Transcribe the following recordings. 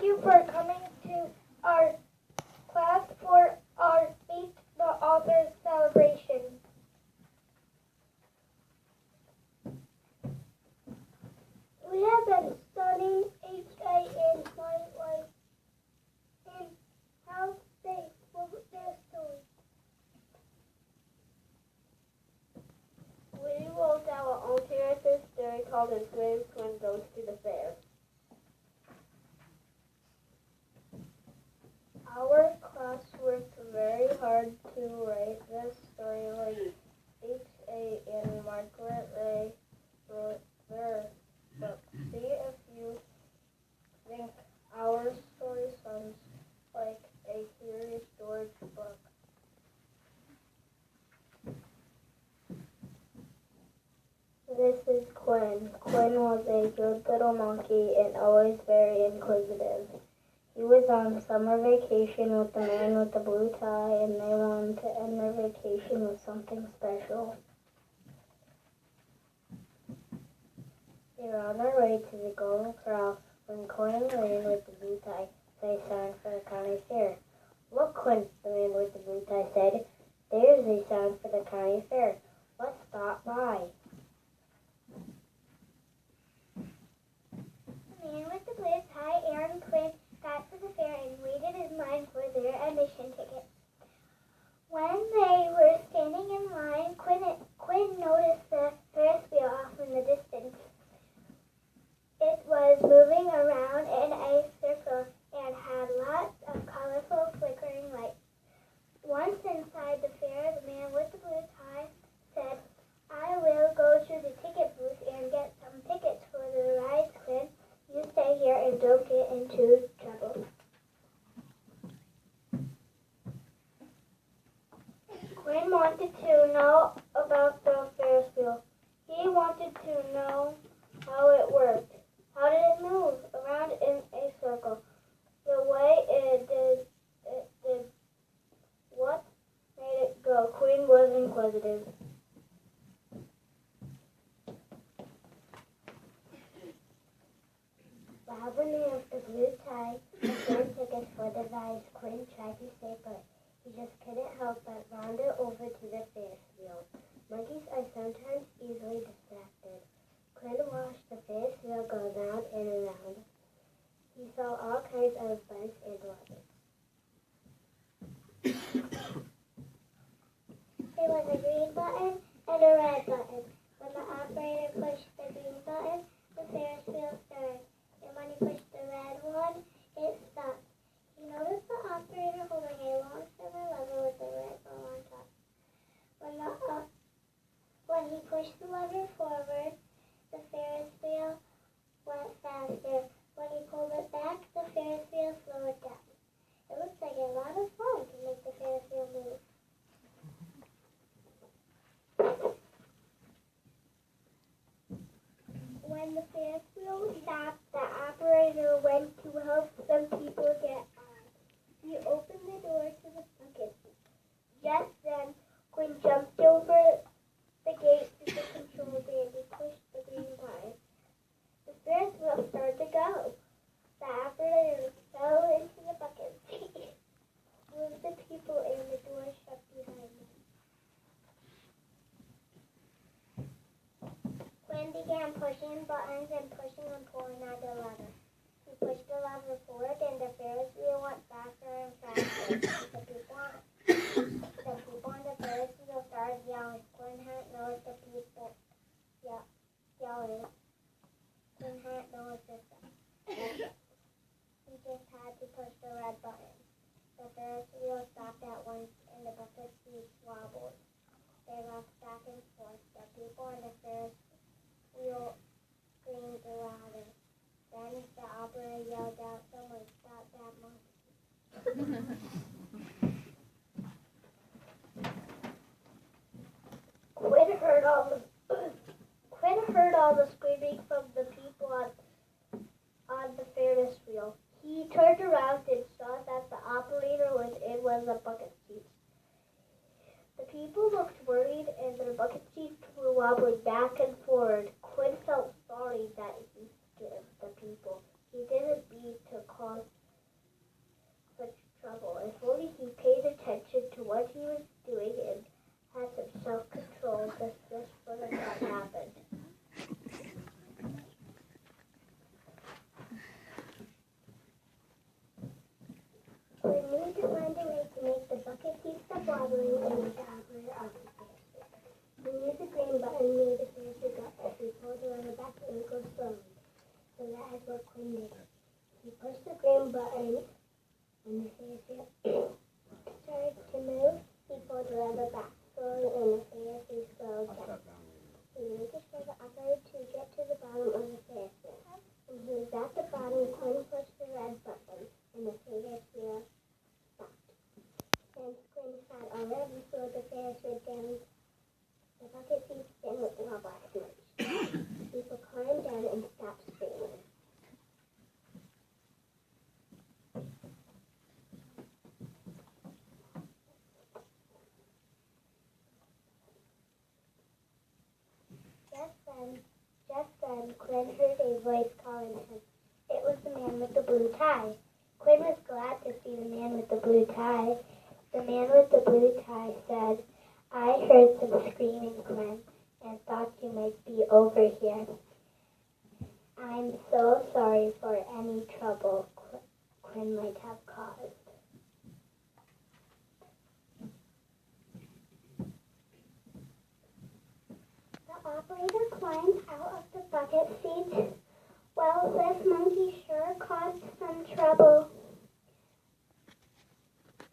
Thank you for coming to our class for our Meet the Authors celebration. We have been studying HA in my life and how they wrote their story. We will tell our own character story called His Brave Twin Goes to the Fair. Our class worked very hard to write this story like H.A. and Margaret Ray wrote their book. See if you think our story sounds like a Curious George book. This is Quinn. Quinn was a good little monkey and always very inquisitive. He was on summer vacation with the man with the blue tie, and they wanted to end their vacation with something special. They were on their way to the Golden Corral when Quinn and the man with the blue tie saw a sign for the county fair. "Look, Quinn," the man with the blue tie said. "There's a sign for the county fair. Let's stop by." The man with the blue tie and Quinn got to the fair and waited in line for their admission tickets. When they were standing in line, Quinn noticed the Ferris wheel off in the distance. It was moving around in a circle and had lots of colorful flickering lights. Once inside the fair, the man with the blue tie said, "I will go to the ticket booth and get some tickets for the rides, Quinn. You stay here and don't get into trouble." Quinn wanted to know about the Ferris wheel. He wanted to know how it worked. How did it move around in a circle? The way it did. What made it go? Quinn was inquisitive. While the man with the blue tie had tickets for the rides, Quinn tried to stay put. He just couldn't help but wander over to the Ferris wheel. Monkeys are sometimes easily distracted. Quinn watched the Ferris wheel go round and around. He saw all kinds of bugs and rabbits. There was a green button and a red button. When the operator pushed the green button, the Ferris wheel started. And when he pushed the red one, it stopped. He noticed the operator holding a long silver lever with a red ball on top. When he pushed the lever forward, the Ferris wheel went faster. When he pulled it back, the Ferris wheel slowed down. It looks like a lot of fun to make the Ferris wheel move. When the Ferris wheel stopped, the operator went to help some people get on. He opened the door to the bucket. Just then, Quinn jumped over the gate to the control band and pushed the green button. The Ferris wheel started to go. The operator fell into the bucket seat, moved the people, and the door shut behind them. Quinn began pushing buttons and pushing and pulling on the lever. He pushed the lever forward and the Ferris wheel went faster and faster. The people on the Ferris wheel started yelling. Quinn hadn't noticed the people yelling. Quinn hadn't noticed them. He just had to push the red button. The Ferris wheel stopped at once and the bucket seats wobbled. They rocked back and forth. The people on the Ferris wheel screamed louder. Then the operator yelled out, "Someone stop that monkey." Quinn heard all the screaming from the people on the Ferris wheel. He turned around and saw that the operator was in one of the bucket seats. The people looked worried and their bucket seats were wobbling back and forward. Quinn felt sorry that he scared the people. He didn't mean to cause wobbling in the hardware of the Ferris wheel. When you use the green button near the Ferris wheel go up, you pull the lever back and it goes slowly. So that is what Quinn did. He pushed the green button and the Ferris wheel started to move. He pulled the lever back slowly and the Ferris wheel slowed down. He making sure the operator to get to the bottom of the Ferris wheel. When he was at the bottom, Quinn pushed the red button and the Ferris wheel stopped. And Quinn had already slowed the Ferris wheel down. The bucket seats didn't wobble as much. People climbed down and stopped screaming. Just then, Quinn heard a voice calling him. It was the man with the blue tie. Quinn was glad to see the man with the blue tie. The man with the blue tie said, "I heard some screaming, Quinn, and thought you might be over here. I'm so sorry for any trouble Quinn might have caused." The operator climbed out of the bucket seat. "Well, this monkey sure caused some trouble,"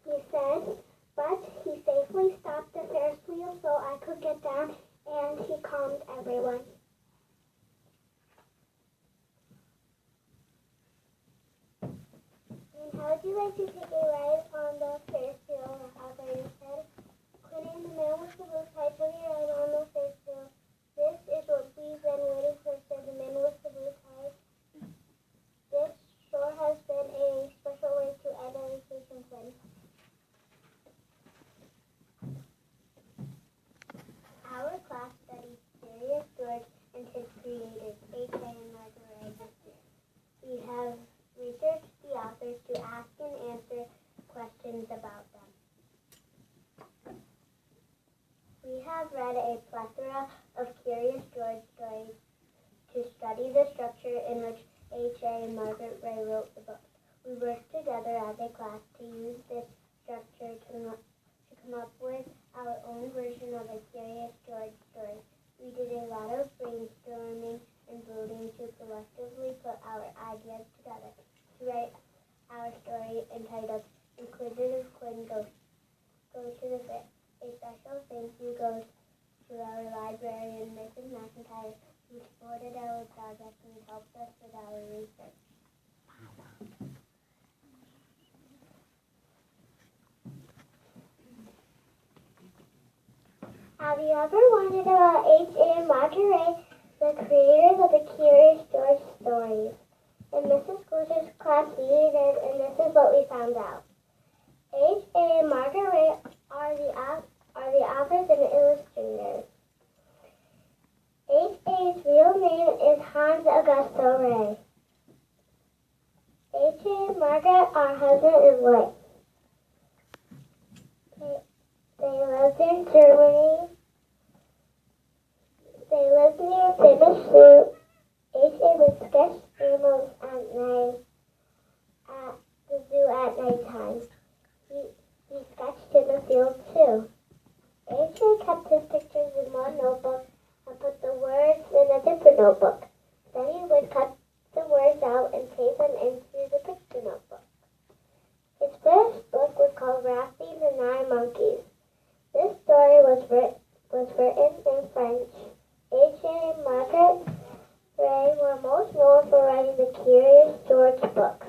he said, "but he safely stopped the Ferris wheel so I could get down, and he calmed everyone." "And how would you like to take a ride on the Ferris wheel?" the operator said. Quinn and the man with the blue tie took a ride on the Ferris wheel. "This is what we've been waiting for," said the man with the blue tie. "This sure has been a special way to end our vacation, Quinn." Our class studied Curious George and his creators, H.A. and Margaret Ray, this year. We have researched the authors to ask and answer questions about them. We have read a plethora of Curious George stories to study the structure in which H.A. and Margaret Ray wrote the book. We worked together as a class to use this structure to come up with our own version of a Curious George story. We did a lot of brainstorming and voting to collectively put our ideas together to write our story entitled Inquisitive Quinn Goes to the Fair. A special thank you goes to our librarian, Mrs. McIntyre, who supported our project and helped us with our research. Have you ever wondered about H.A. and Margaret Ray, the creators of the Curious George stories? In Mrs. Gloucester's class, we did, and this is what we found out. H.A. and Margaret Ray are the authors and illustrators. H.A.'s real name is Hans Augusto Ray. H.A. and Margaret are husband and wife. They lived in Germany. They lived near a famous zoo. H.A. would sketch animals at the zoo at nighttime. He sketched in the field too. H.A. kept his pictures in one notebook and put the words in a different notebook. Then he would cut the words out and paste them into the picture notebook. His first book was called Rafi the Nine Monkeys. This story was written in French. H.A. and Margaret Ray were most known for writing the Curious George books.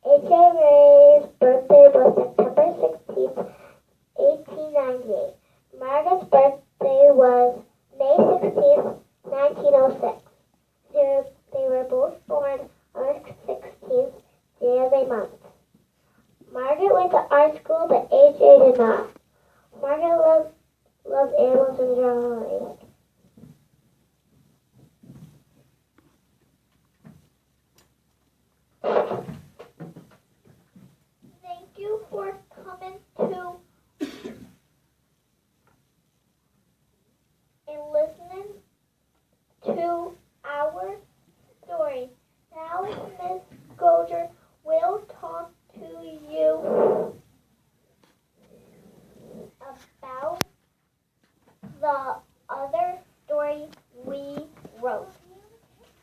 H.A. Ray's birthday was September 16th, 1898. Margaret's birthday was May 16th, 1906. They were both born on the 16th day of a month. Margaret went to art school, but H.A. did not. Margaret loved animals and drawing. Thank you for coming to and listening to